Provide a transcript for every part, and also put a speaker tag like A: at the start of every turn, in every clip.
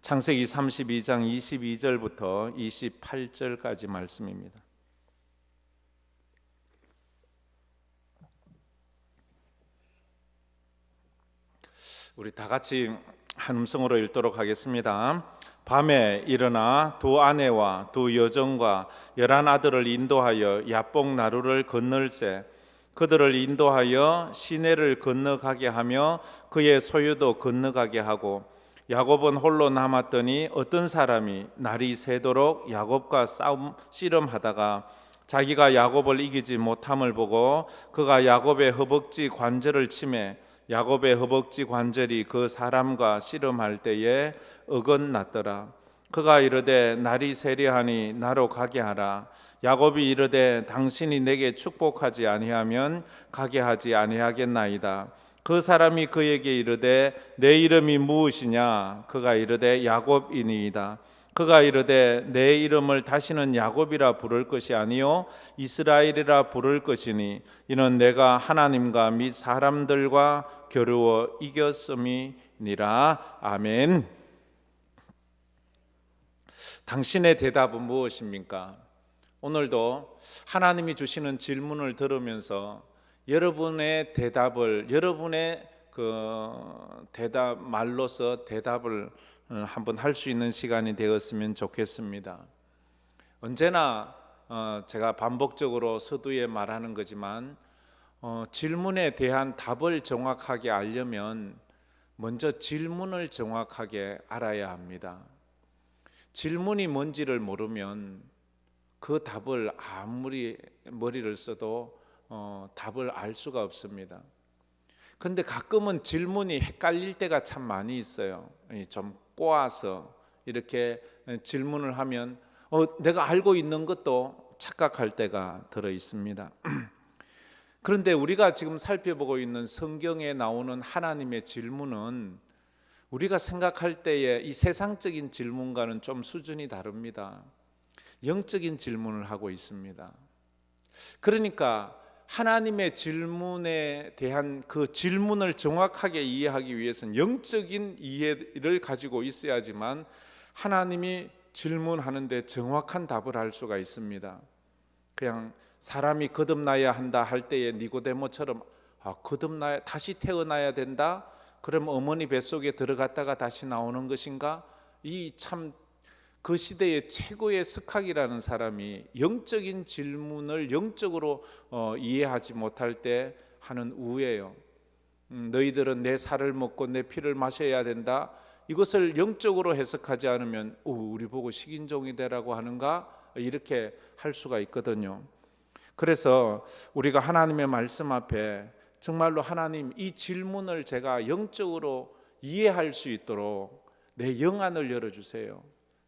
A: 창세기 32장 22절부터 28절까지 말씀입니다. 우리 다 같이 한 음성으로 읽도록 하겠습니다. 밤에 일어나 두 아내와 두 여종과 11 아들을 인도하여 야복 나루를 건널세 그들을 인도하여 시내를 건너가게 하며 그의 소유도 건너가게 하고 야곱은 홀로 남았더니 어떤 사람이 날이 새도록 야곱과 씨름하다가 자기가 야곱을 이기지 못함을 보고 그가 야곱의 허벅지 관절을 치매 야곱의 허벅지 관절이 그 사람과 씨름할 때에 어긋났더라. 그가 이르되 날이 새려하니 나로 가게 하라. 야곱이 이르되 당신이 내게 축복하지 아니하면 가게 하지 아니하겠나이다. 그 사람이 그에게 이르되 내 이름이 무엇이냐? 그가 이르되 야곱이니이다. 그가 이르되 내 이름을 다시는 야곱이라 부를 것이 아니요 이스라엘이라 부를 것이니 이는 내가 하나님과 및 사람들과 겨루어 이겼음이니라. 아멘. 당신의 대답은 무엇입니까? 오늘도 하나님이 주시는 질문을 들으면서 여러분의 대답을 여러분의 대답 말로서 대답을 한번 할 수 있는 시간이 되었으면 좋겠습니다. 언제나 제가 반복적으로 서두에 말하는 거지만 질문에 대한 답을 정확하게 알려면 먼저 질문을 정확하게 알아야 합니다. 질문이 뭔지를 모르면 그 답을 아무리 머리를 써도 답을 알 수가 없습니다. 그런데 가끔은 질문이 헷갈릴 때가 참 많이 있어요. 좀 꼬아서 이렇게 질문을 하면 내가 알고 있는 것도 착각할 때가 들어 있습니다. 그런데 우리가 지금 살펴보고 있는 성경에 나오는 하나님의 질문은 우리가 생각할 때에 이 세상적인 질문과는 좀 수준이 다릅니다. 영적인 질문을 하고 있습니다. 그러니까 하나님의 질문에 대한 그 질문을 정확하게 이해하기 위해서는 영적인 이해를 가지고 있어야지만 하나님이 질문하는데 정확한 답을 할 수가 있습니다. 그냥 사람이 거듭나야 한다 할 때에 니고데모처럼 거듭나야 다시 태어나야 된다? 그럼 어머니 뱃속에 들어갔다가 다시 나오는 것인가? 이 참 그 시대의 최고의 스캅이라는 사람이 영적인 질문을 영적으로 이해하지 못할 때 하는 우예요. 너희들은 내 살을 먹고 내 피를 마셔야 된다. 이것을 영적으로 해석하지 않으면 우리 보고 식인종이 되라고 하는가? 이렇게 할 수가 있거든요. 그래서 우리가 하나님의 말씀 앞에 정말로 하나님 이 질문을 제가 영적으로 이해할 수 있도록 내 영안을 열어주세요.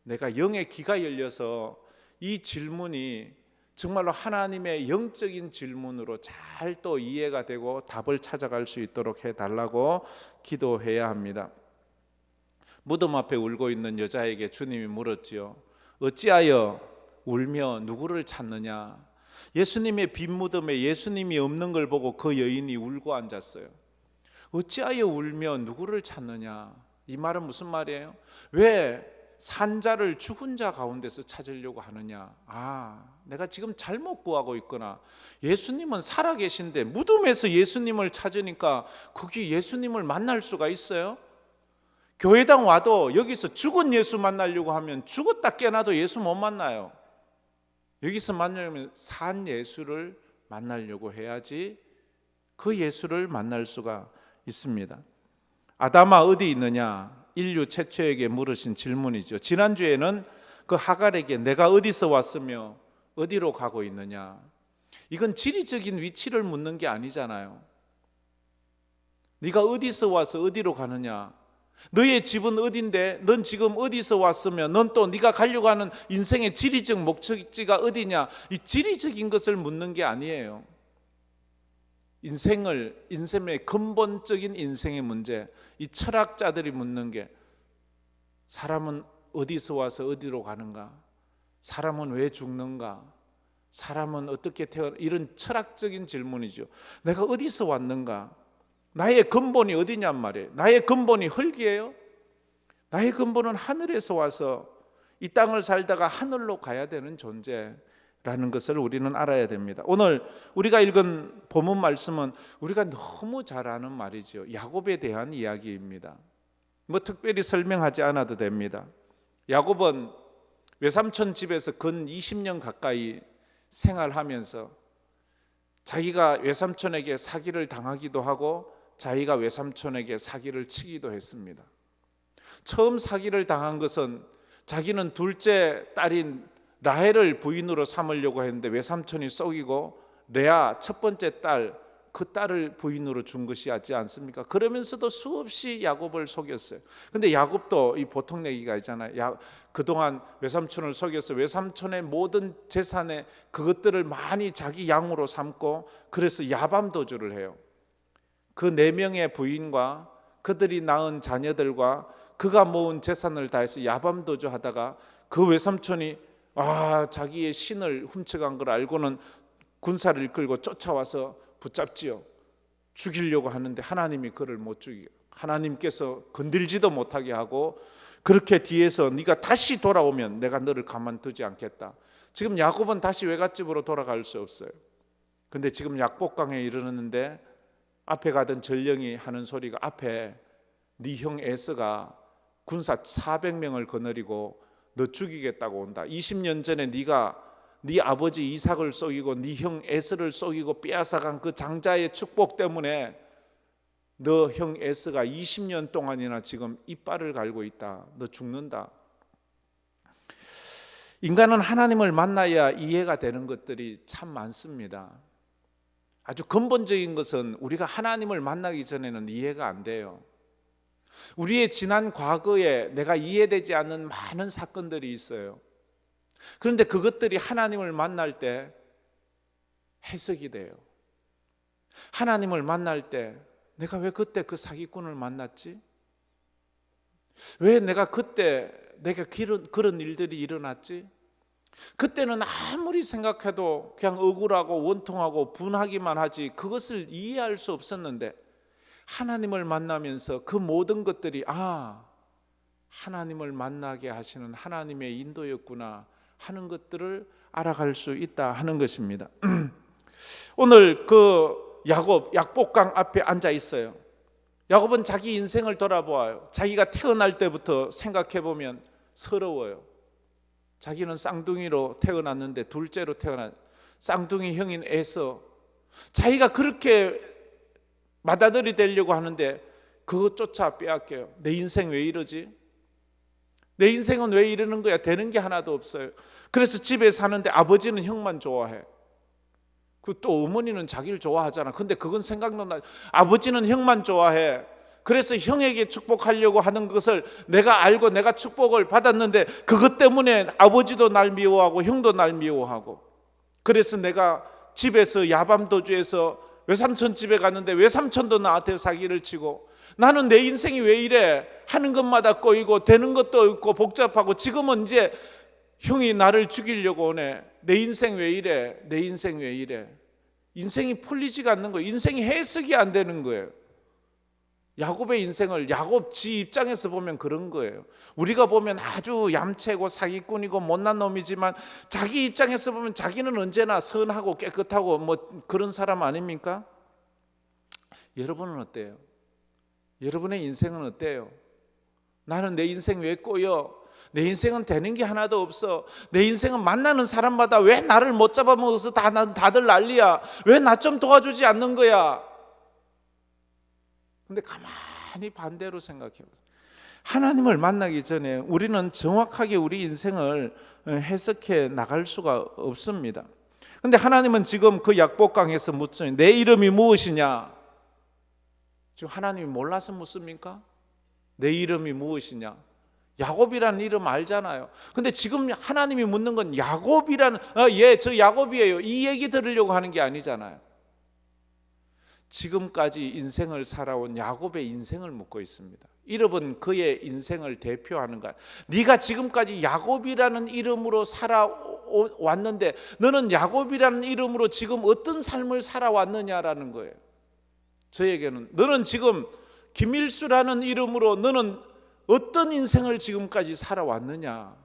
A: 내가 영의 귀가 열려서 이 질문이 정말로 하나님의 영적인 질문으로 잘 또 이해가 되고 답을 찾아갈 수 있도록 해달라고 기도해야 합니다. 무덤 앞에 울고 있는 여자에게 주님이 물었지요. 어찌하여 울며 누구를 찾느냐? 예수님의 빈 무덤에 예수님이 없는 걸 보고 그 여인이 울고 앉았어요. 어찌하여 울며 누구를 찾느냐? 이 말은 무슨 말이에요? 왜 산자를 죽은 자 가운데서 찾으려고 하느냐? 내가 지금 잘못 구하고 있구나. 예수님은 살아계신데 무덤에서 예수님을 찾으니까 거기 예수님을 만날 수가 있어요? 교회당 와도 여기서 죽은 예수 만나려고 하면 죽었다 깨어나도 예수 못 만나요. 여기서 만나려면 산 예수를 만나려고 해야지 그 예수를 만날 수가 있습니다. 아담아 어디 있느냐? 인류 최초에게 물으신 질문이죠. 지난주에는 그 하갈에게 내가 어디서 왔으며 어디로 가고 있느냐? 이건 지리적인 위치를 묻는 게 아니잖아요. 네가 어디서 와서 어디로 가느냐? 너의 집은 어딘데? 넌 지금 어디서 왔으면 넌 또 네가 가려고 하는 인생의 지리적 목적지가 어디냐? 이 지리적인 것을 묻는 게 아니에요. 인생의 근본적인 인생의 문제, 이 철학자들이 묻는 게 사람은 어디서 와서 어디로 가는가? 사람은 왜 죽는가? 사람은 어떻게 태어나? 이런 철학적인 질문이죠. 내가 어디서 왔는가? 나의 근본이 어디냔 말이에요. 나의 근본이 흙이에요? 나의 근본은 하늘에서 와서 이 땅을 살다가 하늘로 가야 되는 존재라는 것을 우리는 알아야 됩니다. 오늘 우리가 읽은 본문 말씀은 우리가 너무 잘 아는 말이죠. 야곱에 대한 이야기입니다. 뭐 특별히 설명하지 않아도 됩니다. 야곱은 외삼촌 집에서 근 20년 가까이 생활하면서 자기가 외삼촌에게 사기를 당하기도 하고 자기가 외삼촌에게 사기를 치기도 했습니다. 처음 사기를 당한 것은 자기는 둘째 딸인 라헬을 부인으로 삼으려고 했는데 외삼촌이 속이고 레아 첫 번째 딸, 그 딸을 부인으로 준 것이지 않습니까? 그러면서도 수없이 야곱을 속였어요. 근데 야곱도 이 보통 얘기가 있잖아요. 그동안 외삼촌을 속여서 외삼촌의 모든 재산에 그것들을 많이 자기 양으로 삼고 그래서 야밤도주를 해요. 그 4명의 부인과 그들이 낳은 자녀들과 그가 모은 재산을 다해서 야밤도주 하다가 그 외삼촌이 자기의 신을 훔쳐간 걸 알고는 군사를 이끌고 쫓아와서 붙잡지요. 죽이려고 하는데 하나님이 그를 못 죽이게, 하나님께서 건들지도 못하게 하고 그렇게 뒤에서 네가 다시 돌아오면 내가 너를 가만두지 않겠다. 지금 야곱은 다시 외갓집으로 돌아갈 수 없어요. 근데 지금 약복강에 이르렀는데 앞에 가던 전령이 하는 소리가 앞에 네 형 에서가 군사 400명을 거느리고 너 죽이겠다고 온다. 20년 전에 네가 네 아버지 이삭을 속이고 네 형 에서를 속이고 빼앗아간 그 장자의 축복 때문에 너 형 에서가 20년 동안이나 지금 이빨을 갈고 있다. 너 죽는다. 인간은 하나님을 만나야 이해가 되는 것들이 참 많습니다. 아주 근본적인 것은 우리가 하나님을 만나기 전에는 이해가 안 돼요. 우리의 지난 과거에 내가 이해되지 않는 많은 사건들이 있어요. 그런데 그것들이 하나님을 만날 때 해석이 돼요. 하나님을 만날 때 내가 왜 그때 그 사기꾼을 만났지? 왜 내가 그때 내가 그런 일들이 일어났지? 그때는 아무리 생각해도 그냥 억울하고 원통하고 분하기만 하지 그것을 이해할 수 없었는데 하나님을 만나면서 그 모든 것들이 하나님을 만나게 하시는 하나님의 인도였구나 하는 것들을 알아갈 수 있다 하는 것입니다. 오늘 그 야곱 약복강 앞에 앉아 있어요. 야곱은 자기 인생을 돌아보아요. 자기가 태어날 때부터 생각해 보면 서러워요. 자기는 쌍둥이로 태어났는데 둘째로 태어난 쌍둥이 형인 에서 자기가 그렇게 맏아들이 되려고 하는데 그것조차 빼앗겨요. 내 인생 왜 이러지? 내 인생은 왜 이러는 거야? 되는 게 하나도 없어요. 그래서 집에 사는데 아버지는 형만 좋아해. 또 어머니는 자기를 좋아하잖아. 근데 그건 생각도 나. 아버지는 형만 좋아해. 그래서 형에게 축복하려고 하는 것을 내가 알고 내가 축복을 받았는데 그것 때문에 아버지도 날 미워하고 형도 날 미워하고 그래서 내가 집에서 야밤도주에서 외삼촌 집에 갔는데 외삼촌도 나한테 사기를 치고 나는 내 인생이 왜 이래 하는 것마다 꼬이고 되는 것도 없고 복잡하고 지금은 이제 형이 나를 죽이려고 오네. 내 인생 왜 이래? 내 인생 왜 이래? 인생이 풀리지가 않는 거예요. 인생이 해석이 안 되는 거예요. 야곱의 인생을 야곱 지 입장에서 보면 그런 거예요. 우리가 보면 아주 얌체고 사기꾼이고 못난 놈이지만 자기 입장에서 보면 자기는 언제나 선하고 깨끗하고 뭐 그런 사람 아닙니까? 여러분은 어때요? 여러분의 인생은 어때요? 나는 내 인생 왜 꼬여? 내 인생은 되는 게 하나도 없어. 내 인생은 만나는 사람마다 왜 나를 못 잡아먹어서 다들 난리야? 왜 나 좀 도와주지 않는 거야? 근데 가만히 반대로 생각해 보세요. 하나님을 만나기 전에 우리는 정확하게 우리 인생을 해석해 나갈 수가 없습니다. 근데 하나님은 지금 그 약복강에서 묻죠. 내 이름이 무엇이냐? 지금 하나님이 몰라서 묻습니까? 내 이름이 무엇이냐? 야곱이라는 이름 알잖아요. 근데 지금 하나님이 묻는 건 야곱이라는 저 야곱이에요. 이 얘기 들으려고 하는 게 아니잖아요. 지금까지 인생을 살아온 야곱의 인생을 묻고 있습니다. 이름은 그의 인생을 대표하는 거야. 네가 지금까지 야곱이라는 이름으로 살아왔는데 너는 야곱이라는 이름으로 지금 어떤 삶을 살아왔느냐라는 거예요. 저에게는 너는 지금 김일수라는 이름으로 너는 어떤 인생을 지금까지 살아왔느냐?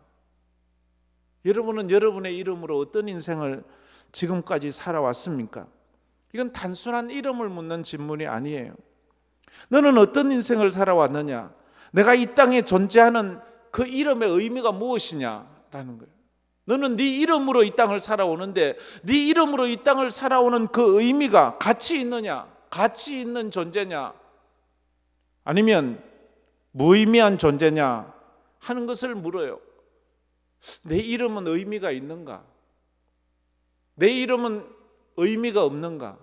A: 여러분은 여러분의 이름으로 어떤 인생을 지금까지 살아왔습니까? 이건 단순한 이름을 묻는 질문이 아니에요. 너는 어떤 인생을 살아왔느냐? 내가 이 땅에 존재하는 그 이름의 의미가 무엇이냐라는 거예요. 너는 네 이름으로 이 땅을 살아오는데 네 이름으로 이 땅을 살아오는 그 의미가 가치 있느냐? 가치 있는 존재냐? 아니면 무의미한 존재냐? 하는 것을 물어요. 내 이름은 의미가 있는가? 내 이름은 의미가 없는가?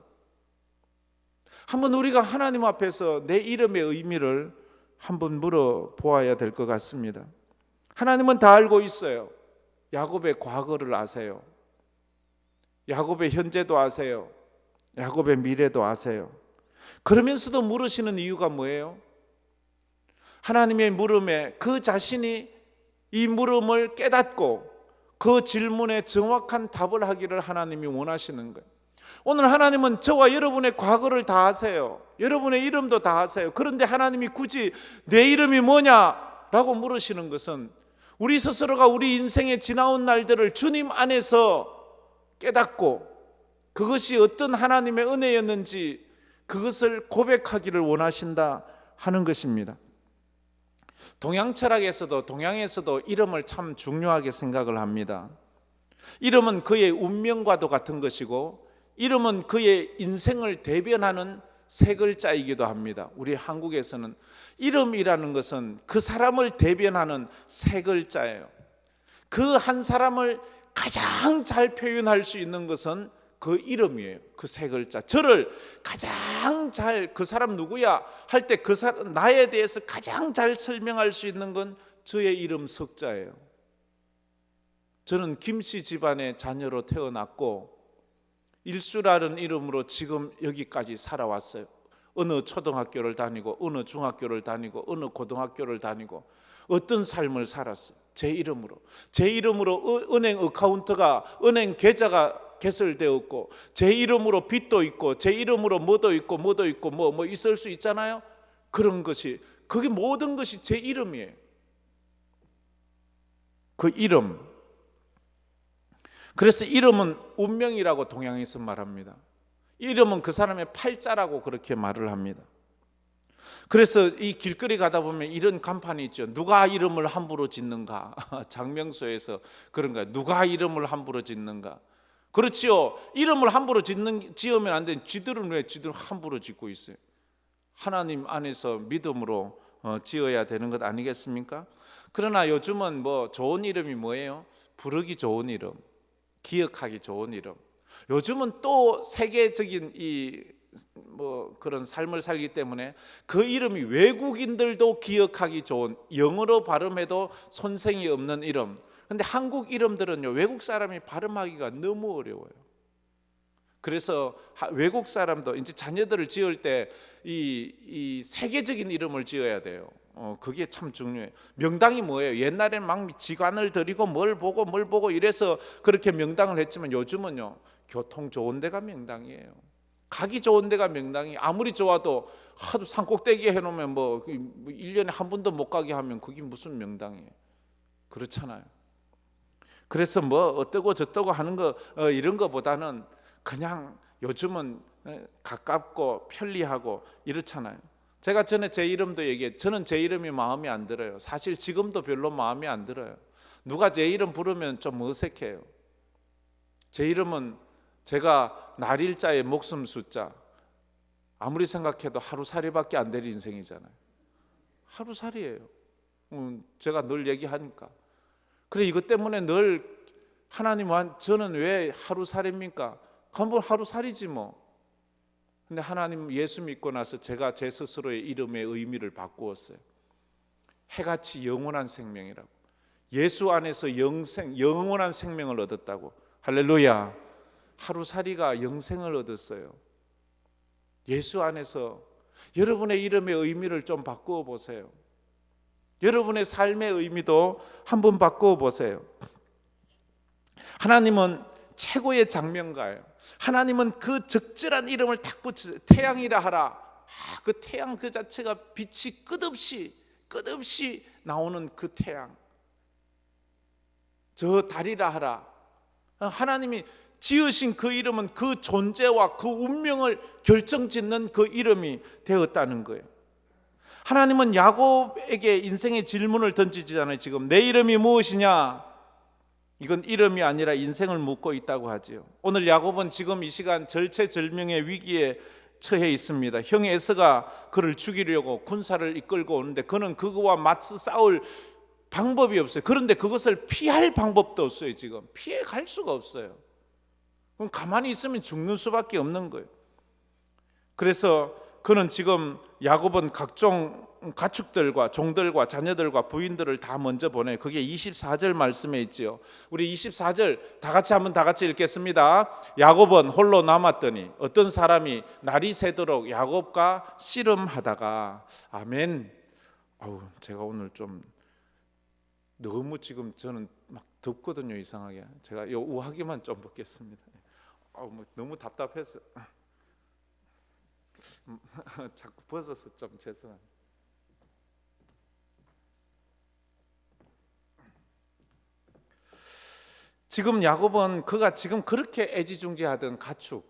A: 한번 우리가 하나님 앞에서 내 이름의 의미를 한번 물어보아야 될 것 같습니다. 하나님은 다 알고 있어요. 야곱의 과거를 아세요. 야곱의 현재도 아세요. 야곱의 미래도 아세요. 그러면서도 물으시는 이유가 뭐예요? 하나님의 물음에 그 자신이 이 물음을 깨닫고 그 질문에 정확한 답을 하기를 하나님이 원하시는 거예요. 오늘 하나님은 저와 여러분의 과거를 다 아세요. 여러분의 이름도 다 아세요. 그런데 하나님이 굳이 내 이름이 뭐냐라고 물으시는 것은 우리 스스로가 우리 인생의 지나온 날들을 주님 안에서 깨닫고 그것이 어떤 하나님의 은혜였는지 그것을 고백하기를 원하신다 하는 것입니다. 동양 철학에서도 동양에서도 이름을 참 중요하게 생각을 합니다. 이름은 그의 운명과도 같은 것이고 이름은 그의 인생을 대변하는 세 글자이기도 합니다. 우리 한국에서는 이름이라는 것은 그 사람을 대변하는 세 글자예요. 그 한 사람을 가장 잘 표현할 수 있는 것은 그 이름이에요. 그 세 글자. 저를 가장 잘 그 사람 누구야 할 때 그 사람 나에 대해서 가장 잘 설명할 수 있는 건 저의 이름 석자예요. 저는 김씨 집안의 자녀로 태어났고 일수라는 이름으로 지금 여기까지 살아왔어요. 어느 초등학교를 다니고 어느 중학교를 다니고 어느 고등학교를 다니고 어떤 삶을 살았어요. 제 이름으로. 제 이름으로 은행 어카운트가 은행 계좌가 개설되었고 제 이름으로 빚도 있고 제 이름으로 뭐도 있고 뭐 있을 수 있잖아요. 그런 것이 그게 모든 것이 제 이름이에요. 그 이름. 그래서 이름은 운명이라고 동양에서 말합니다. 이름은 그 사람의 팔자라고 그렇게 말을 합니다. 그래서 이 길거리 가다 보면 이런 간판이 있죠. 누가 이름을 함부로 짓는가? 장명소에서 그런 거예요. 누가 이름을 함부로 짓는가? 그렇지요. 이름을 함부로 지으면 안 되는 쥐들은 왜 쥐들 함부로 짓고 있어요? 하나님 안에서 믿음으로 지어야 되는 것 아니겠습니까? 그러나 요즘은 뭐 좋은 이름이 뭐예요? 부르기 좋은 이름, 기억하기 좋은 이름. 요즘은 또 세계적인 그런 삶을 살기 때문에 그 이름이 외국인들도 기억하기 좋은 영어로 발음해도 손색이 없는 이름. 근데 한국 이름들은요 외국 사람이 발음하기가 너무 어려워요. 그래서 외국 사람도 이제 자녀들을 지을 때 이 세계적인 이름을 지어야 돼요. 그게 참 중요해요. 명당이 뭐예요? 옛날에는 막 지관을 들이고 뭘 보고 이래서 그렇게 명당을 했지만 요즘은요 교통 좋은 데가 명당이에요. 가기 좋은 데가 명당이 아무리 좋아도 하도 산꼭대기에 해놓으면 뭐 1년에 한 번도 못 가게 하면 그게 무슨 명당이에요. 그렇잖아요. 그래서 뭐 어떠고 저떠고 하는 거 이런 거보다는 그냥 요즘은 가깝고 편리하고 이렇잖아요. 제가 전에 제 이름도 얘기해. 저는 제 이름이 마음에 안 들어요. 사실 지금도 별로 마음에 안 들어요. 누가 제 이름 부르면 좀 어색해요. 제 이름은 제가 날일자의 목숨 숫자. 아무리 생각해도 하루살이밖에 안 될 인생이잖아요. 하루살이에요. 제가 늘 얘기하니까. 그래 이것 때문에 늘 하나님은 저는 왜 하루살입니까? 한번 하루살이지 뭐. 근데 하나님 예수 믿고 나서 제가 제 스스로의 이름의 의미를 바꾸었어요. 해같이 영원한 생명이라고. 예수 안에서 영원한 생명을 얻었다고. 할렐루야. 하루살이가 영생을 얻었어요. 예수 안에서 여러분의 이름의 의미를 좀 바꾸어 보세요. 여러분의 삶의 의미도 한번 바꾸어 보세요. 하나님은 최고의 장명가예요. 하나님은 그 적절한 이름을 딱 붙이세요. 태양이라 하라. 그 태양 그 자체가 빛이 끝없이 끝없이 나오는 그 태양, 저 달이라 하라. 하나님이 지으신 그 이름은 그 존재와 그 운명을 결정짓는 그 이름이 되었다는 거예요. 하나님은 야곱에게 인생의 질문을 던지잖아요. 지금 내 이름이 무엇이냐? 이건 이름이 아니라 인생을 묻고 있다고 하지요. 오늘 야곱은 지금 이 시간 절체절명의 위기에 처해 있습니다. 형 에서가 그를 죽이려고 군사를 이끌고 오는데 그는 그거와 맞서 싸울 방법이 없어요. 그런데 그것을 피할 방법도 없어요. 지금 피해 갈 수가 없어요. 그럼 가만히 있으면 죽는 수밖에 없는 거예요. 그래서 그는 지금 야곱은 각종 가축들과 종들과 자녀들과 부인들을 다 먼저 보내. 그게 24절 말씀에 있지요. 우리 24절 다 같이 읽겠습니다. 야곱은 홀로 남았더니 어떤 사람이 날이 새도록 야곱과 씨름하다가. 아멘. 제가 오늘 좀 너무 지금 저는 막 덥거든요. 이상하게. 제가 이 우하기만 좀 벗겠습니다. 너무 답답해서 자꾸 벗어서 좀 죄송합니다. 지금 야곱은 그가 지금 그렇게 애지중지하던 가축,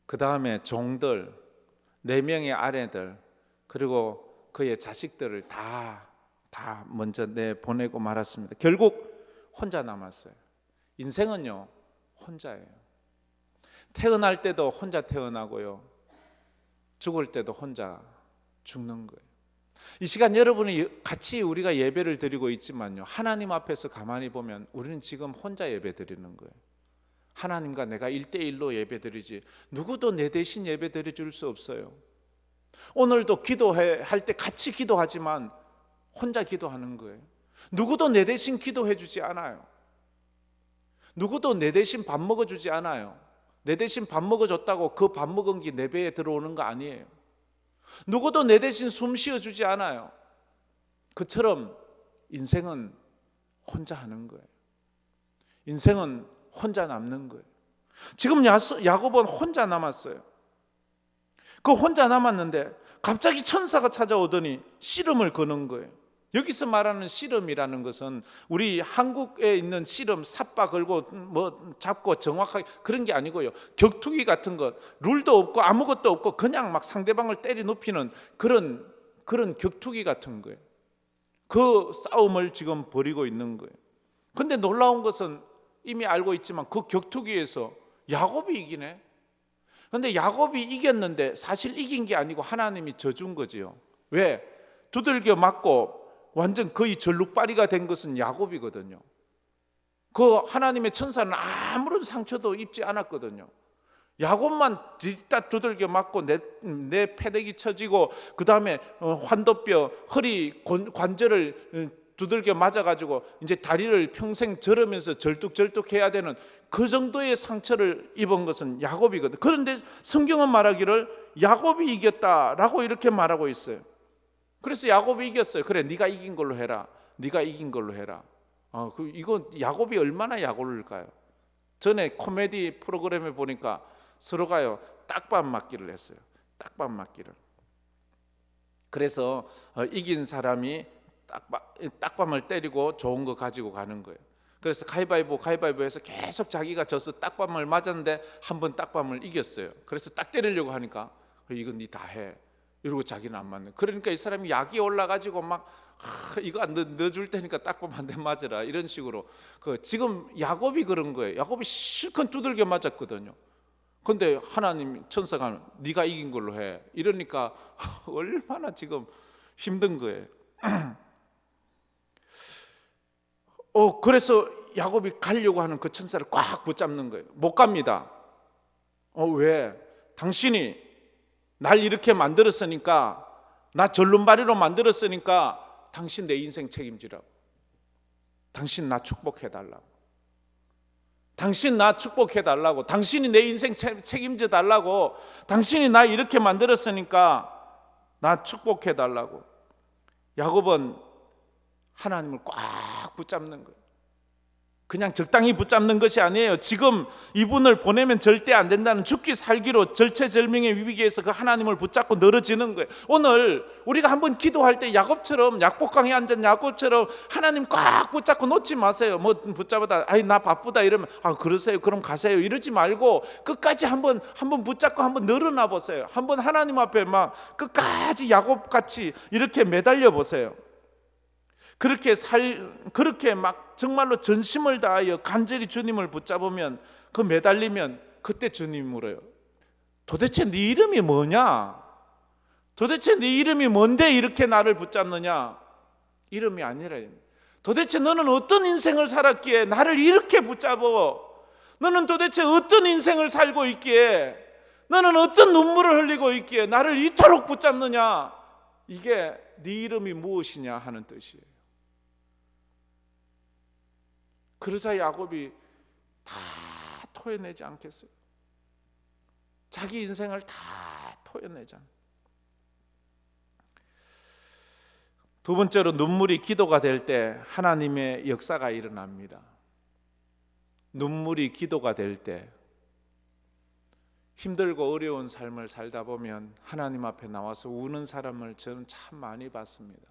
A: 그 다음에 종들, 4명의 아내들, 그리고 그의 자식들을 다 먼저 내보내고 말았습니다. 결국 혼자 남았어요. 인생은요, 혼자예요. 태어날 때도 혼자 태어나고요, 죽을 때도 혼자 죽는 거예요. 이 시간 여러분이 같이 우리가 예배를 드리고 있지만요, 하나님 앞에서 가만히 보면 우리는 지금 혼자 예배 드리는 거예요. 하나님과 내가 1대1로 예배 드리지 누구도 내 대신 예배 드려 줄 수 없어요. 오늘도 기도할 때 같이 기도하지만 혼자 기도하는 거예요. 누구도 내 대신 기도해 주지 않아요. 누구도 내 대신 밥 먹어주지 않아요. 내 대신 밥 먹어줬다고 그 밥 먹은 게 내 배에 들어오는 거 아니에요. 누구도 내 대신 숨 쉬어주지 않아요. 그처럼 인생은 혼자 하는 거예요. 인생은 혼자 남는 거예요. 지금 야곱은 혼자 남았어요. 그 혼자 남았는데 갑자기 천사가 찾아오더니 씨름을 거는 거예요. 여기서 말하는 씨름이라는 것은 우리 한국에 있는 씨름, 삿바 걸고 뭐 잡고 정확하게 그런 게 아니고요, 격투기 같은 것, 룰도 없고 아무것도 없고 그냥 막 상대방을 때려 눕히는 그런 격투기 같은 거예요. 그 싸움을 지금 벌이고 있는 거예요. 근데 놀라운 것은 이미 알고 있지만 그 격투기에서 야곱이 이기네. 근데 야곱이 이겼는데 사실 이긴 게 아니고 하나님이 져준 거지요. 왜? 두들겨 맞고 완전 거의 절룩발이가 된 것은 야곱이거든요. 그 하나님의 천사는 아무런 상처도 입지 않았거든요. 야곱만 뒤따 두들겨 맞고 내 패대기 쳐지고 그 다음에 환도뼈, 허리 관절을 두들겨 맞아가지고 이제 다리를 평생 저르면서 절뚝절뚝 해야 되는 그 정도의 상처를 입은 것은 야곱이거든. 그런데 성경은 말하기를 야곱이 이겼다라고 이렇게 말하고 있어요. 그래서 야곱이 이겼어요. 그래, 네가 이긴 걸로 해라. 네가 이긴 걸로 해라. 이거 야곱이 얼마나 약올릴까요? 전에 코미디 프로그램에 보니까 서로가요 딱밤 맞기를 했어요. 딱밤 맞기를. 그래서 이긴 사람이 딱밤을 때리고 좋은 거 가지고 가는 거예요. 그래서 가위바위보해서 계속 자기가 져서 딱밤을 맞았는데 한 번 딱밤을 이겼어요. 그래서 딱 때리려고 하니까 이건 네 다 해. 이러고 자기는 안 맞는. 그러니까 이 사람이 약이 올라가지고 막 이거 넣어줄 테니까 딱밤 한 대 맞으라 이런 식으로. 지금 야곱이 그런 거예요. 야곱이 실컷 두들겨 맞았거든요. 근데 하나님 천사가 네가 이긴 걸로 해 이러니까 얼마나 지금 힘든 거예요. 그래서 야곱이 가려고 하는 그 천사를 꽉 붙잡는 거예요. 못 갑니다. 왜? 당신이 날 이렇게 만들었으니까, 나 절름발이로 만들었으니까 당신 내 인생 책임지라고. 당신 나 축복해달라고. 당신 나 축복해달라고. 당신이 내 인생 책임져달라고. 당신이 나 이렇게 만들었으니까 나 축복해달라고. 야곱은 하나님을 꽉 붙잡는 거예요. 그냥 적당히 붙잡는 것이 아니에요. 지금 이분을 보내면 절대 안 된다는 죽기 살기로 절체절명의 위기에서 그 하나님을 붙잡고 늘어지는 거예요. 오늘 우리가 한번 기도할 때 야곱처럼, 약복강에 앉은 야곱처럼 하나님 꽉 붙잡고 놓지 마세요. 뭐 붙잡아다 아이 나 바쁘다 이러면 그러세요, 그럼 가세요 이러지 말고 끝까지 한번 붙잡고 한번 늘어나 보세요. 한번 하나님 앞에 막 끝까지 야곱같이 이렇게 매달려 보세요. 그렇게 막 정말로 전심을 다하여 간절히 주님을 붙잡으면, 그 매달리면 그때 주님이 물어요. 도대체 네 이름이 뭐냐? 도대체 네 이름이 뭔데 이렇게 나를 붙잡느냐? 이름이 아니라 도대체 너는 어떤 인생을 살았기에 나를 이렇게 붙잡어? 너는 도대체 어떤 인생을 살고 있기에, 너는 어떤 눈물을 흘리고 있기에 나를 이토록 붙잡느냐? 이게 네 이름이 무엇이냐 하는 뜻이에요. 그러자 야곱이 다 토해내지 않겠어요? 자기 인생을 다 토해내잖아요. 두 번째로 눈물이 기도가 될 때 하나님의 역사가 일어납니다. 눈물이 기도가 될 때, 힘들고 어려운 삶을 살다 보면 하나님 앞에 나와서 우는 사람을 저는 참 많이 봤습니다.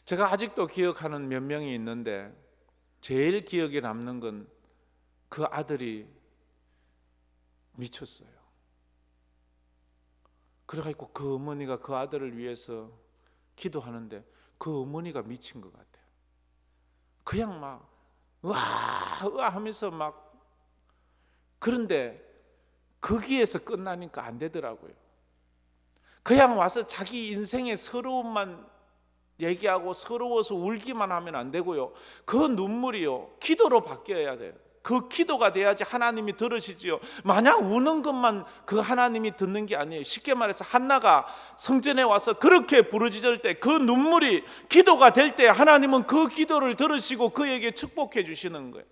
A: 제가 아직도 기억하는 몇 명이 있는데 제일 기억에 남는 건 그 아들이 미쳤어요. 그래가지고 그 어머니가 그 아들을 위해서 기도하는데 그 어머니가 미친 것 같아요. 그냥 막 으아 하면서 막, 그런데 거기에서 끝나니까 안 되더라고요. 그냥 와서 자기 인생의 서러움만 얘기하고 서러워서 울기만 하면 안 되고요. 그 눈물이요, 기도로 바뀌어야 돼요. 그 기도가 돼야지 하나님이 들으시지요. 만약 우는 것만 그 하나님이 듣는 게 아니에요. 쉽게 말해서 한나가 성전에 와서 그렇게 부르짖을 때 그 눈물이 기도가 될 때 하나님은 그 기도를 들으시고 그에게 축복해 주시는 거예요.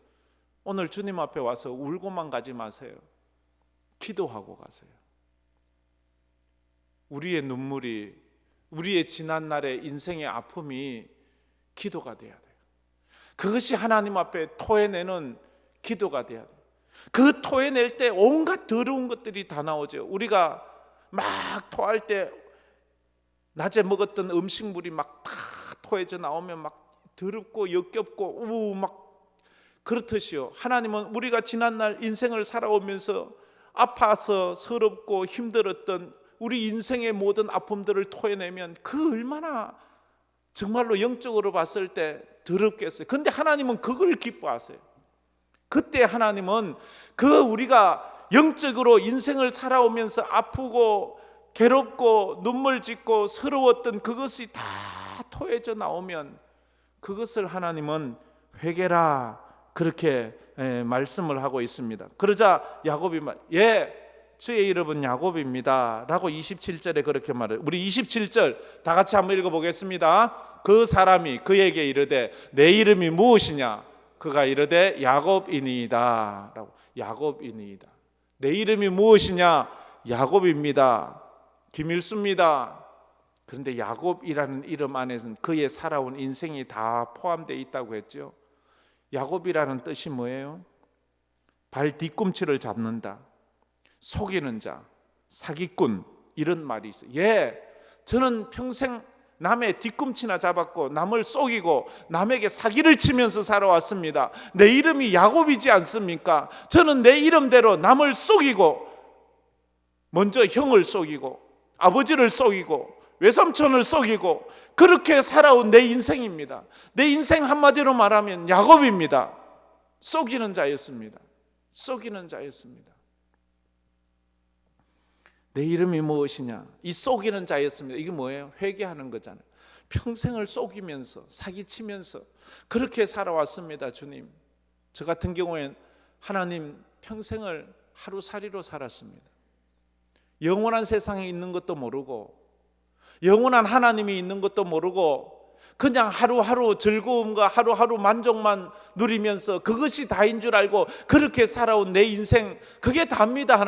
A: 오늘 주님 앞에 와서 울고만 가지 마세요. 기도하고 가세요. 우리의 눈물이, 우리의 지난날의 인생의 아픔이 기도가 돼야 돼요. 그것이 하나님 앞에 토해내는 기도가 돼야 돼요. 그 토해낼 때 온갖 더러운 것들이 다 나오죠. 우리가 막 토할 때 낮에 먹었던 음식물이 막 다 토해져 나오면 막 더럽고 역겹고 막 그렇듯이요. 하나님은 우리가 지난날 인생을 살아오면서 아파서 서럽고 힘들었던 우리 인생의 모든 아픔들을 토해내면 그 얼마나 정말로 영적으로 봤을 때 더럽겠어요. 근데 하나님은 그걸 기뻐하세요. 그때 하나님은 그 우리가 영적으로 인생을 살아오면서 아프고 괴롭고 눈물 짓고 서러웠던 그것이 다 토해져 나오면 그것을 하나님은 회개라, 그렇게 말씀을 하고 있습니다. 그러자 야곱이 주의 이름은 야곱입니다 라고 27절에 그렇게 말해요. 우리 27절 다 같이 한번 읽어보겠습니다. 그 사람이 그에게 이르되 내 이름이 무엇이냐? 그가 이르되 야곱이니이다 라고. 야곱이니이다. 내 이름이 무엇이냐? 야곱입니다. 김일수입니다. 그런데 야곱이라는 이름 안에서는 그의 살아온 인생이 다 포함되어 있다고 했죠. 야곱이라는 뜻이 뭐예요? 발 뒤꿈치를 잡는다, 속이는 자, 사기꾼, 이런 말이 있어요. 저는 평생 남의 뒤꿈치나 잡았고 남을 속이고 남에게 사기를 치면서 살아왔습니다. 내 이름이 야곱이지 않습니까? 저는 내 이름대로 남을 속이고, 먼저 형을 속이고 아버지를 속이고 외삼촌을 속이고 그렇게 살아온 내 인생입니다. 내 인생 한마디로 말하면 야곱입니다. 속이는 자였습니다. 속이는 자였습니다. 내 이름이 무엇이냐? 이 속이는 자였습니다. 이게 뭐예요? 회개하는 거잖아요. 평생을 속이면서 사기치면서 그렇게 살아왔습니다. 주님, 저 같은 경우엔 하나님 평생을 하루살이로 살았습니다. 영원한 세상에 있는 것도 모르고 영원한 하나님이 있는 것도 모르고 그냥 하루하루 즐거움과 하루하루 만족만 누리면서 그것이 다인 줄 알고 그렇게 살아온 내 인생, 그게 답니다.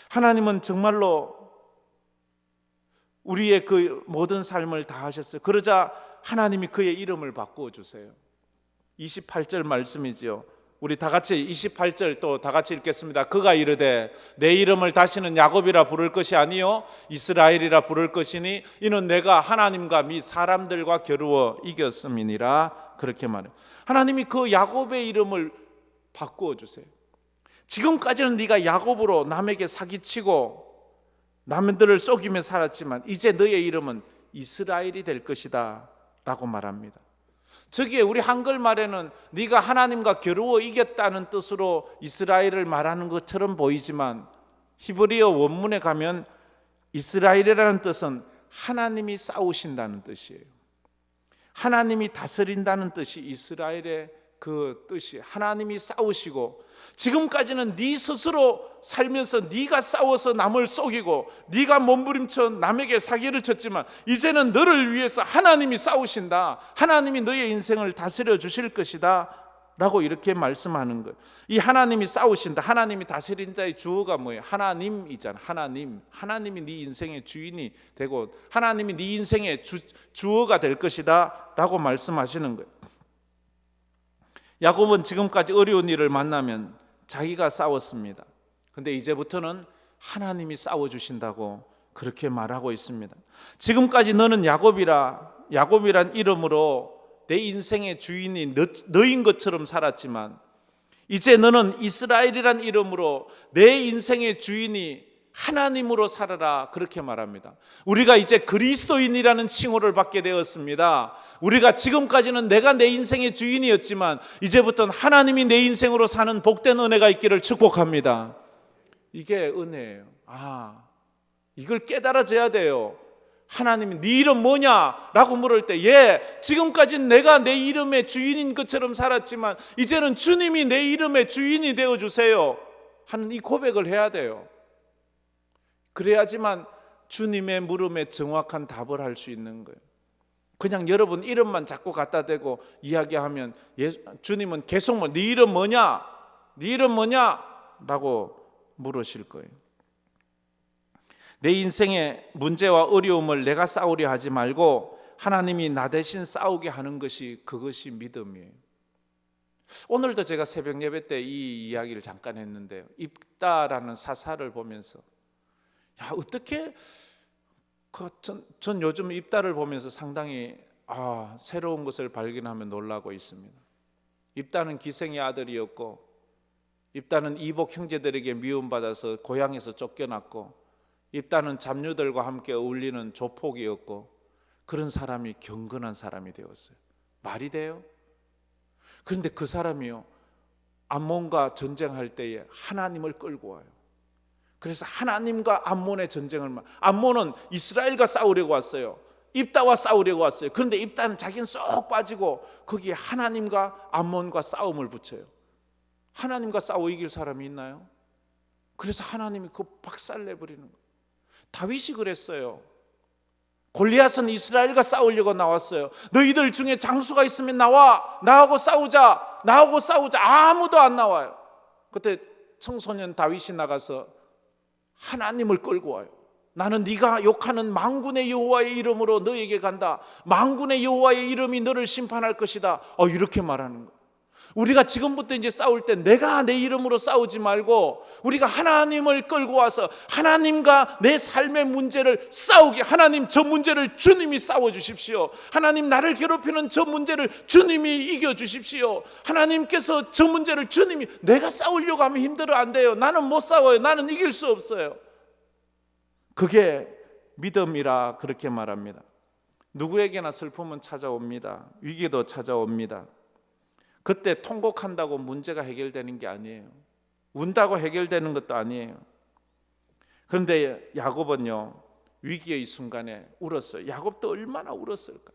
A: 하나님은 정말로 우리의 그 모든 삶을 다 하셨어요. 그러자 하나님이 그의 이름을 바꾸어 주세요. 28절 말씀이지요. 우리 다 같이 28절 또 다 같이 읽겠습니다. 그가 이르되 내 이름을 다시는 야곱이라 부를 것이 아니요 이스라엘이라 부를 것이니 이는 내가 하나님과 및 사람들과 겨루어 이겼음이니라. 그렇게 말해요. 하나님이 그 야곱의 이름을 바꾸어 주세요. 지금까지는 네가 야곱으로 남에게 사기치고 남들을 속이며 살았지만 이제 너의 이름은 이스라엘이 될 것이다 라고 말합니다. 저기에 우리 한글말에는 네가 하나님과 겨루어 이겼다는 뜻으로 이스라엘을 말하는 것처럼 보이지만 히브리어 원문에 가면 이스라엘이라는 뜻은 하나님이 싸우신다는 뜻이에요. 하나님이 다스린다는 뜻이 이스라엘의 그 뜻이, 하나님이 싸우시고 지금까지는 네 스스로 살면서 네가 싸워서 남을 속이고 네가 몸부림쳐 남에게 사기를 쳤지만 이제는 너를 위해서 하나님이 싸우신다, 하나님이 너의 인생을 다스려 주실 것이다 라고 이렇게 말씀하는 거예요. 이 하나님이 싸우신다, 하나님이 다스린 자의 주어가 뭐예요? 하나님이잖아. 하나님이 네 인생의 주인이 되고 하나님이 네 인생의 주어가 될 것이다 라고 말씀하시는 거예요. 야곱은 지금까지 어려운 일을 만나면 자기가 싸웠습니다. 근데 이제부터는 하나님이 싸워주신다고 그렇게 말하고 있습니다. 지금까지 너는 야곱이란 이름으로 내 인생의 주인이 너인 것처럼 살았지만 이제 너는 이스라엘이란 이름으로 내 인생의 주인이 하나님으로 살아라, 그렇게 말합니다. 우리가 이제 그리스도인이라는 칭호를 받게 되었습니다. 우리가 지금까지는 내가 내 인생의 주인이었지만 이제부터는 하나님이 내 인생으로 사는 복된 은혜가 있기를 축복합니다. 이게 은혜예요. 이걸 깨달아져야 돼요. 하나님이 네 이름 뭐냐? 라고 물을 때 지금까지는 내가 내 이름의 주인인 것처럼 살았지만 이제는 주님이 내 이름의 주인이 되어주세요 하는 이 고백을 해야 돼요. 그래야지만 주님의 물음에 정확한 답을 할 수 있는 거예요. 그냥 여러분 이름만 자꾸 갖다 대고 이야기하면 주님은 계속 네 이름 뭐냐? 네 이름 뭐냐? 라고 물으실 거예요. 내 인생의 문제와 어려움을 내가 싸우려 하지 말고 하나님이 나 대신 싸우게 하는 것이, 그것이 믿음이에요. 오늘도 제가 새벽 예배 때 이 이야기를 잠깐 했는데요. 입다라는 사사를 보면서 어떻게 전 요즘 입다를 보면서 상당히 새로운 것을 발견하며 놀라고 있습니다. 입다는 기생의 아들이었고 입다는 이복 형제들에게 미움받아서 고향에서 쫓겨났고 입다는 잡류들과 함께 어울리는 조폭이었고 그런 사람이 경건한 사람이 되었어요. 말이 돼요? 그런데 그 사람이요, 암몬과 전쟁할 때에 하나님을 끌고 와요. 그래서 하나님과 암몬의 전쟁을, 암몬은 이스라엘과 싸우려고 왔어요. 입다와 싸우려고 왔어요. 그런데 입다는 자기는 쏙 빠지고 거기에 하나님과 암몬과 싸움을 붙여요. 하나님과 싸워 이길 사람이 있나요? 그래서 하나님이 그 박살내버리는 거예요. 다윗이 그랬어요. 골리앗은 이스라엘과 싸우려고 나왔어요. 너희들 중에 장수가 있으면 나하고 싸우자. 아무도 안 나와요. 그때 청소년 다윗이 나가서 하나님을 끌고 와요. 나는 네가 욕하는 만군의 여호와의 이름으로 너에게 간다. 만군의 여호와의 이름이 너를 심판할 것이다. 이렇게 말하는 거예요. 우리가 지금부터 이제 싸울 때 내가 내 이름으로 싸우지 말고 우리가 하나님을 끌고 와서 하나님과 내 삶의 문제를 싸우게, 하나님 저 문제를 주님이 싸워주십시오. 하나님 나를 괴롭히는 저 문제를 주님이 이겨주십시오. 하나님께서 저 문제를 주님이, 내가 싸우려고 하면 힘들어, 안 돼요. 나는 못 싸워요. 나는 이길 수 없어요. 그게 믿음이라 그렇게 말합니다. 누구에게나 슬픔은 찾아옵니다. 위기도 찾아옵니다. 그때 통곡한다고 문제가 해결되는 게 아니에요. 운다고 해결되는 것도 아니에요. 그런데 야곱은요, 위기의 순간에 울었어요. 야곱도 얼마나 울었을까.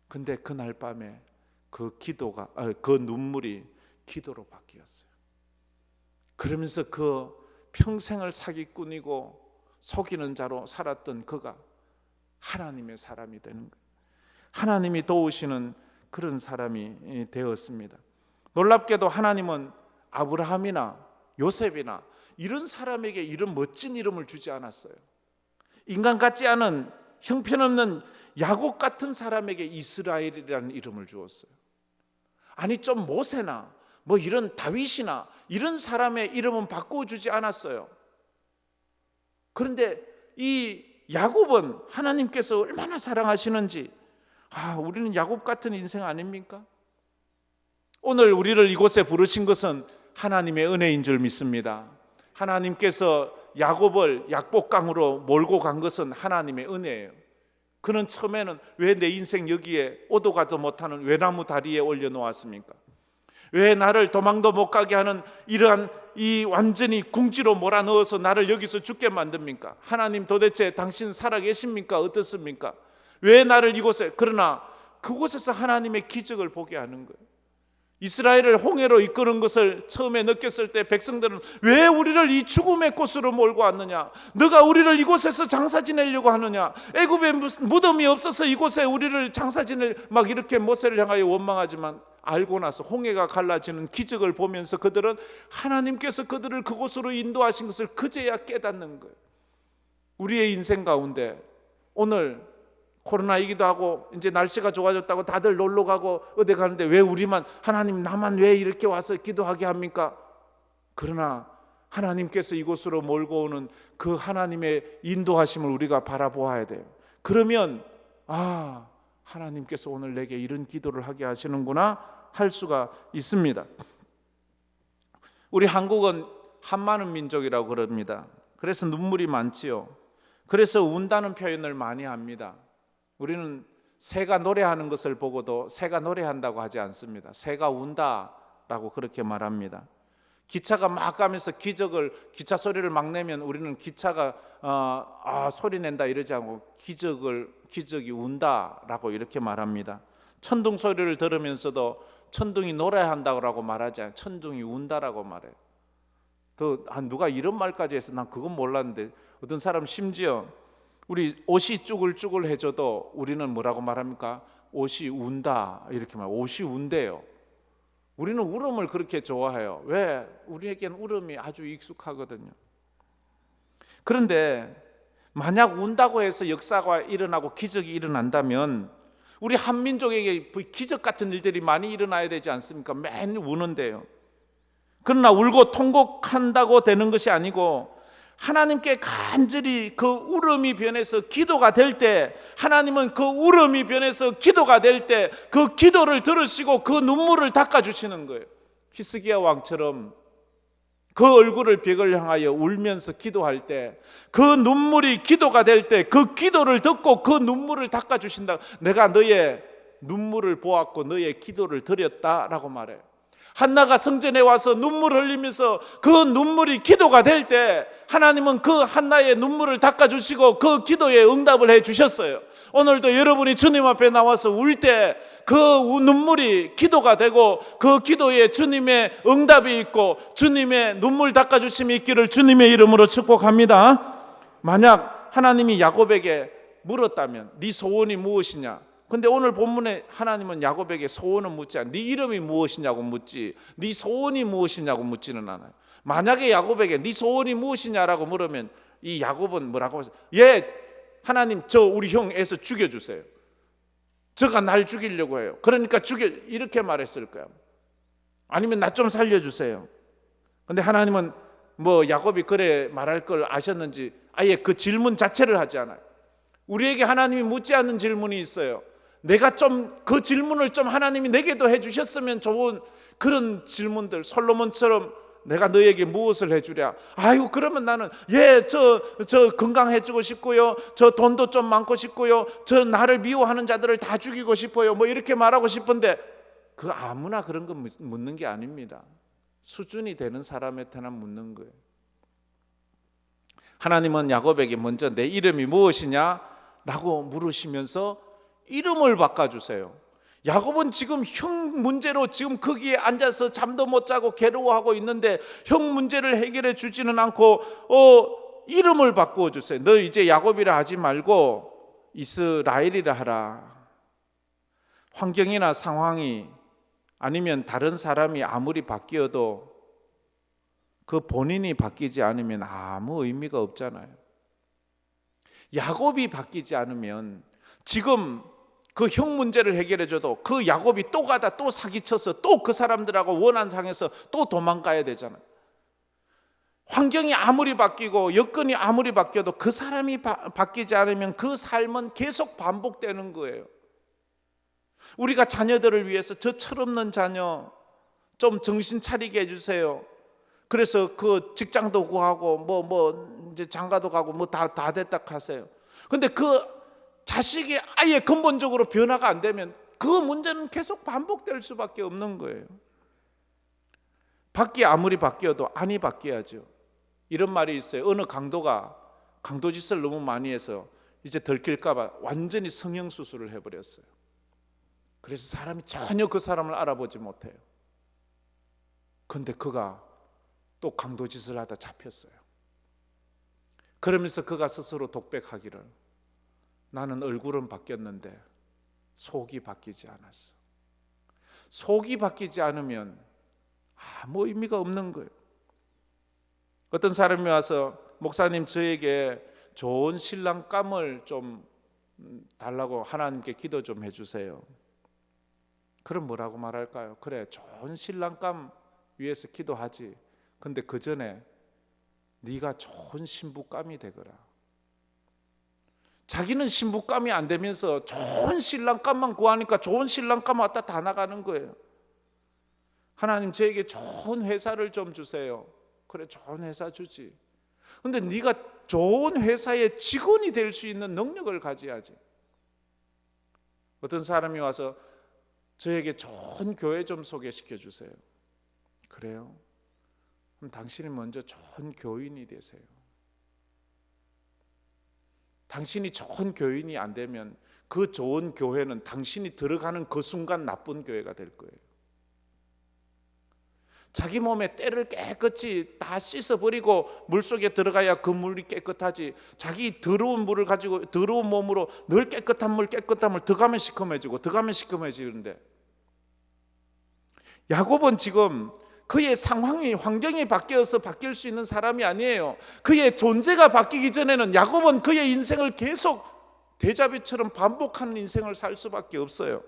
A: 근데 그날 밤에 그 눈물이 기도로 바뀌었어요. 그러면서 그 평생을 사기꾼이고 속이는 자로 살았던 그가 하나님의 사람이 되는 거예요. 하나님이 도우시는 그런 사람이 되었습니다. 놀랍게도 하나님은 아브라함이나 요셉이나 이런 사람에게 이런 멋진 이름을 주지 않았어요. 인간 같지 않은 형편없는 야곱 같은 사람에게 이스라엘이라는 이름을 주었어요. 아니 좀 모세나 뭐 이런 다윗이나 이런 사람의 이름은 바꿔주지 않았어요. 그런데 이 야곱은 하나님께서 얼마나 사랑하시는지, 우리는 야곱 같은 인생 아닙니까? 오늘 우리를 이곳에 부르신 것은 하나님의 은혜인 줄 믿습니다. 하나님께서 야곱을 약복강으로 몰고 간 것은 하나님의 은혜예요. 그는 처음에는 왜 내 인생 여기에 오도 가도 못하는 외나무 다리에 올려놓았습니까? 왜 나를 도망도 못 가게 하는 이러한 이 완전히 궁지로 몰아넣어서 나를 여기서 죽게 만듭니까? 하나님 도대체 당신 살아계십니까? 어떻습니까? 왜 나를 이곳에, 그러나 그곳에서 하나님의 기적을 보게 하는 거예요. 이스라엘을 홍해로 이끄는 것을 처음에 느꼈을 때 백성들은 왜 우리를 이 죽음의 곳으로 몰고 왔느냐? 너가 우리를 이곳에서 장사 지내려고 하느냐? 애굽에 무덤이 없어서 이곳에 우리를 장사 지낼, 막 이렇게 모세를 향하여 원망하지만 알고 나서 홍해가 갈라지는 기적을 보면서 그들은 하나님께서 그들을 그곳으로 인도하신 것을 그제야 깨닫는 거예요. 우리의 인생 가운데 오늘 코로나이기도 하고 이제 날씨가 좋아졌다고 다들 놀러 가고 어디 가는데 왜 우리만, 하나님 나만 왜 이렇게 와서 기도하게 합니까? 그러나 하나님께서 이곳으로 몰고 오는 그 하나님의 인도하심을 우리가 바라보아야 돼요. 그러면 하나님께서 오늘 내게 이런 기도를 하게 하시는구나 할 수가 있습니다. 우리 한국은 한마는 민족이라고 그럽니다. 그래서 눈물이 많지요. 그래서 운다는 표현을 많이 합니다. 우리는 새가 노래하는 것을 보고도 새가 노래한다고 하지 않습니다. 새가 운다라고 그렇게 말합니다. 기차가 막 가면서 기차 소리를 막 내면 우리는 기차가 소리 낸다 이러지 않고 기적이 운다라고 이렇게 말합니다. 천둥 소리를 들으면서도 천둥이 노래한다고 말하지 않아요. 천둥이 운다라고 말해요. 누가 이런 말까지 해서 난 그건 몰랐는데, 어떤 사람 심지어 우리 옷이 쭈글쭈글 해져도 우리는 뭐라고 말합니까? 옷이 운다 이렇게 말해요. 옷이 운대요. 우리는 울음을 그렇게 좋아해요. 왜? 우리에게는 울음이 아주 익숙하거든요. 그런데 만약 운다고 해서 역사가 일어나고 기적이 일어난다면 우리 한민족에게 기적 같은 일들이 많이 일어나야 되지 않습니까? 매일 우는데요. 그러나 울고 통곡한다고 되는 것이 아니고 하나님께 간절히 그 울음이 변해서 기도가 될 때, 하나님은 그 울음이 변해서 기도가 될 때 그 기도를 들으시고 그 눈물을 닦아주시는 거예요. 히스기야 왕처럼 그 얼굴을 벽을 향하여 울면서 기도할 때 그 눈물이 기도가 될 때 그 기도를 듣고 그 눈물을 닦아주신다. 내가 너의 눈물을 보았고 너의 기도를 드렸다라고 말해요. 한나가 성전에 와서 눈물 흘리면서 그 눈물이 기도가 될 때 하나님은 그 한나의 눈물을 닦아주시고 그 기도에 응답을 해주셨어요. 오늘도 여러분이 주님 앞에 나와서 울 때 그 눈물이 기도가 되고 그 기도에 주님의 응답이 있고 주님의 눈물 닦아주심이 있기를 주님의 이름으로 축복합니다. 만약 하나님이 야곱에게 물었다면 네 소원이 무엇이냐? 근데 오늘 본문에 하나님은 야곱에게 소원은 묻지 않아요. 네 이름이 무엇이냐고 묻지, 네 소원이 무엇이냐고 묻지는 않아요. 만약에 야곱에게 네 소원이 무엇이냐라고 물으면 이 야곱은 뭐라고 하세요? 하나님 저 우리 형 에서 죽여주세요. 저가 날 죽이려고 해요. 그러니까 이렇게 말했을 거예요. 아니면 나 좀 살려주세요. 근데 하나님은 야곱이 그래 말할 걸 아셨는지 아예 그 질문 자체를 하지 않아요. 우리에게 하나님이 묻지 않는 질문이 있어요. 내가 그 질문을 하나님이 내게도 해주셨으면 좋은 그런 질문들. 솔로몬처럼 내가 너에게 무엇을 해주랴? 그러면 나는 저 건강해지고 싶고요, 저 돈도 좀 많고 싶고요, 저 나를 미워하는 자들을 다 죽이고 싶어요, 이렇게 말하고 싶은데 그 아무나 그런 거 묻는 게 아닙니다. 수준이 되는 사람한테나 묻는 거예요. 하나님은 야곱에게 먼저 내 이름이 무엇이냐라고 물으시면서 이름을 바꿔주세요. 야곱은 지금 형 문제로 지금 거기에 앉아서 잠도 못 자고 괴로워하고 있는데 형 문제를 해결해 주지는 않고 이름을 바꾸어 주세요. 너 이제 야곱이라 하지 말고 이스라엘이라 하라. 환경이나 상황이 아니면 다른 사람이 아무리 바뀌어도 그 본인이 바뀌지 않으면 아무 의미가 없잖아요. 야곱이 바뀌지 않으면 지금 그 형 문제를 해결해줘도 그 야곱이 또 가다 또 사기쳐서 또 그 사람들하고 원한상에서 또 도망가야 되잖아요. 환경이 아무리 바뀌고 여건이 아무리 바뀌어도 그 사람이 바뀌지 않으면 그 삶은 계속 반복되는 거예요. 우리가 자녀들을 위해서 저 철없는 자녀 좀 정신 차리게 해주세요. 그래서 그 직장도 구하고 이제 장가도 가고 다 됐다 하세요. 근데 그 자식이 아예 근본적으로 변화가 안 되면 그 문제는 계속 반복될 수밖에 없는 거예요. 밖이 아무리 바뀌어도 안이 바뀌어야죠. 이런 말이 있어요. 어느 강도가 강도짓을 너무 많이 해서 이제 들킬까 봐 완전히 성형수술을 해버렸어요. 그래서 사람이 전혀 그 사람을 알아보지 못해요. 그런데 그가 또 강도짓을 하다 잡혔어요. 그러면서 그가 스스로 독백하기를, 나는 얼굴은 바뀌었는데 속이 바뀌지 않았어. 속이 바뀌지 않으면 아무 의미가 없는 거예요. 어떤 사람이 와서, 목사님 저에게 좋은 신랑감을 좀 달라고 하나님께 기도 좀 해주세요. 그럼 뭐라고 말할까요? 그래, 좋은 신랑감 위해서 기도하지. 근데 그 전에 네가 좋은 신부감이 되거라. 자기는 신부감이 안 되면서 좋은 신랑감만 구하니까 좋은 신랑감 왔다 다 나가는 거예요. 하나님 저에게 좋은 회사를 좀 주세요. 그래, 좋은 회사 주지. 근데 네가 좋은 회사의 직원이 될 수 있는 능력을 가져야지. 어떤 사람이 와서 저에게 좋은 교회 좀 소개시켜 주세요. 그래요? 그럼 당신이 먼저 좋은 교인이 되세요. 당신이 좋은 교인이 안 되면 그 좋은 교회는 당신이 들어가는 그 순간 나쁜 교회가 될 거예요. 자기 몸에 때를 깨끗이 다 씻어버리고 물속에 들어가야 그 물이 깨끗하지, 자기 더러운 물을 가지고 더러운 몸으로 늘 깨끗한 물 더 가면 시커매지는데, 야곱은 지금 그의 상황이, 환경이 바뀌어서 바뀔 수 있는 사람이 아니에요. 그의 존재가 바뀌기 전에는 야곱은 그의 인생을 계속 데자뷰처럼 반복하는 인생을 살 수밖에 없어요.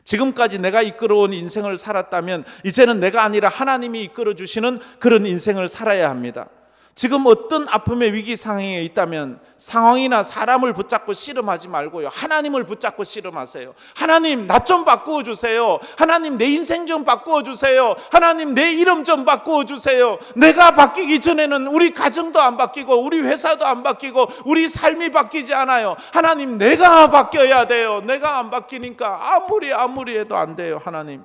A: 지금까지 내가 이끌어온 인생을 살았다면 이제는 내가 아니라 하나님이 이끌어 주시는 그런 인생을 살아야 합니다. 지금 어떤 아픔의 위기 상황에 있다면 상황이나 사람을 붙잡고 씨름하지 말고요, 하나님을 붙잡고 씨름하세요. 하나님, 나 좀 바꾸어 주세요. 하나님, 내 인생 좀 바꾸어 주세요. 하나님, 내 이름 좀 바꾸어 주세요. 내가 바뀌기 전에는 우리 가정도 안 바뀌고 우리 회사도 안 바뀌고 우리 삶이 바뀌지 않아요. 하나님, 내가 바뀌어야 돼요. 내가 안 바뀌니까 아무리 해도 안 돼요. 하나님.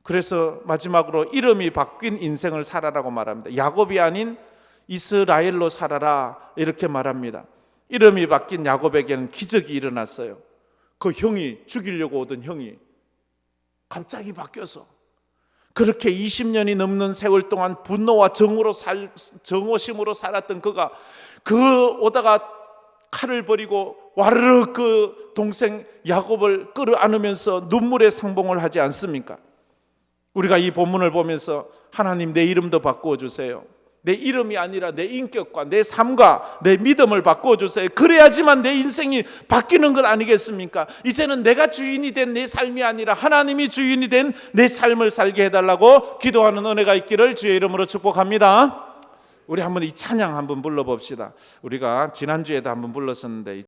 A: 그래서 마지막으로 이름이 바뀐 인생을 살아라고 말합니다. 야곱이 아닌 이스라엘로 살아라, 이렇게 말합니다. 이름이 바뀐 야곱에게는 기적이 일어났어요. 그 형이, 죽이려고 오던 형이 갑자기 바뀌어서, 그렇게 20년이 넘는 세월 동안 분노와 정오심으로 살았던 그가 오다가 칼을 버리고 와르르 그 동생 야곱을 끌어안으면서 눈물의 상봉을 하지 않습니까? 우리가 이 본문을 보면서 하나님, 내 이름도 바꾸어 주세요. 내 이름이 아니라 내 인격과 내 삶과 내 믿음을 바꾸어 주세요. 그래야지만 내 인생이 바뀌는 것 아니겠습니까? 이제는 내가 주인이 된 내 삶이 아니라 하나님이 주인이 된 내 삶을 살게 해달라고 기도하는 은혜가 있기를 주의 이름으로 축복합니다. 우리 한번 이 찬양 한번 불러봅시다. 우리가 지난주에도 한번 불렀었는데